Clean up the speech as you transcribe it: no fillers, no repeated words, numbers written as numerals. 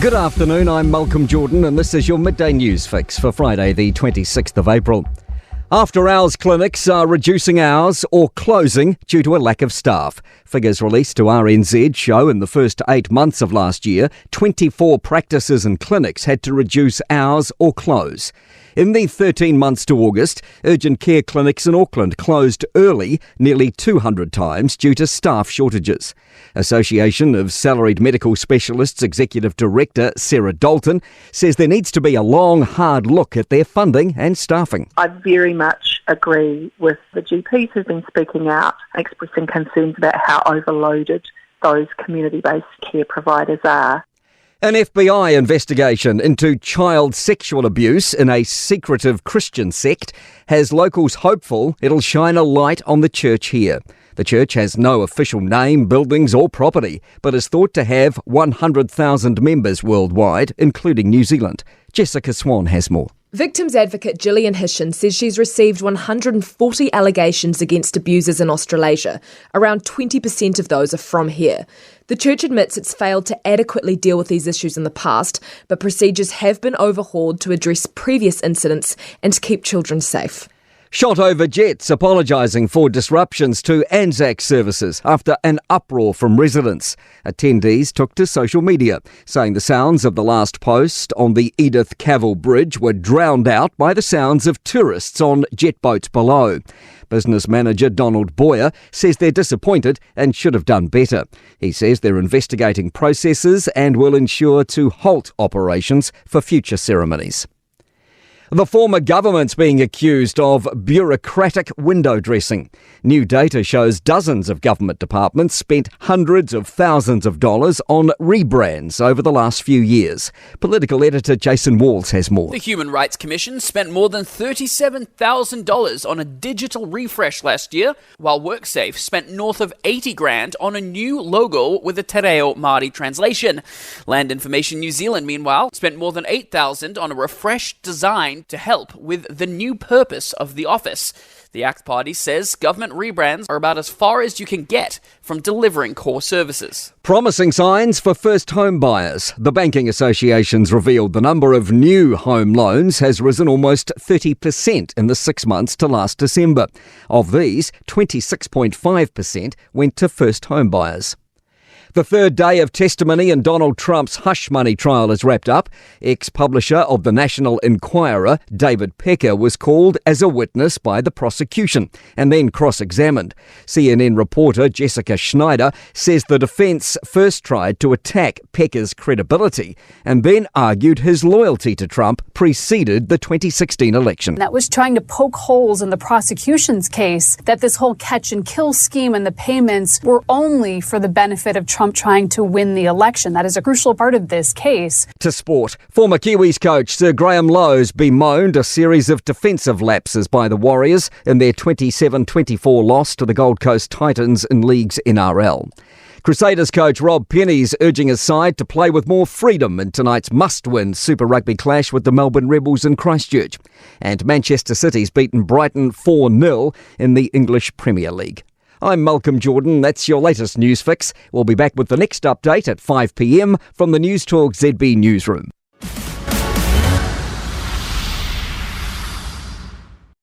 Good afternoon, I'm Malcolm Jordan and this is your midday news fix for Friday the 26th of April. After hours clinics are reducing hours or closing due to a lack of staff. Figures released to RNZ show in the first 8 months of last year, 24 practices and clinics had to reduce hours or close. In the 13 months to August, urgent care clinics in Auckland closed early nearly 200 times due to staff shortages. Association of Salaried Medical Specialists Executive Director Sarah Dalton says there needs to be a long, hard look at their funding and staffing. I very much agree with the GPs who've been speaking out, expressing concerns about how overloaded those community-based care providers are. An FBI investigation into child sexual abuse in a secretive Christian sect has locals hopeful it'll shine a light on the church here. The church has no official name, buildings or property, but is thought to have 100,000 members worldwide, including New Zealand. Jessica Swan has more. Victims advocate Gillian Hishin says she's received 140 allegations against abusers in Australasia. Around 20% of those are from here. The church admits it's failed to adequately deal with these issues in the past, but procedures have been overhauled to address previous incidents and to keep children safe. Shot over jets apologising for disruptions to Anzac services after an uproar from residents. Attendees took to social media, saying the sounds of the last post on the Edith Cavell Bridge were drowned out by the sounds of tourists on jet boats below. Business manager Donald Boyer says they're disappointed and should have done better. He says they're investigating processes and will ensure to halt operations for future ceremonies. The former government's being accused of bureaucratic window dressing. New data shows dozens of government departments spent hundreds of thousands of dollars on rebrands over the last few years. Political editor Jason Walls has more. The Human Rights Commission spent more than $37,000 on a digital refresh last year, while WorkSafe spent north of $80,000 on a new logo with a Te Reo Māori translation. Land Information New Zealand, meanwhile, spent more than $8,000 on a refreshed design to help with the new purpose of the office. The ACT Party says government rebrands are about as far as you can get from delivering core services. Promising signs for first home buyers. The banking associations revealed the number of new home loans has risen almost 30% in the 6 months to last December. Of these, 26.5% went to first home buyers. The third day of testimony in Donald Trump's hush money trial is wrapped up. Ex-publisher of the National Enquirer, David Pecker, was called as a witness by the prosecution and then cross-examined. CNN reporter Jessica Schneider says the defence first tried to attack Pecker's credibility and then argued his loyalty to Trump preceded the 2016 election. That was trying to poke holes in the prosecution's case that this whole catch-and-kill scheme and the payments were only for the benefit of Trump trying to win the election. That is a crucial part of this case. To sport, former Kiwis coach Sir Graham Lowe's bemoaned a series of defensive lapses by the Warriors in their 27-24 loss to the Gold Coast Titans in League's NRL. Crusaders coach Rob Penny's urging his side to play with more freedom in tonight's must-win Super Rugby clash with the Melbourne Rebels in Christchurch. And Manchester City's beaten Brighton 4-0 in the English Premier League. I'm Malcolm Jordan. That's your latest news fix. We'll be back with the next update at 5 p.m. from the Newstalk ZB newsroom.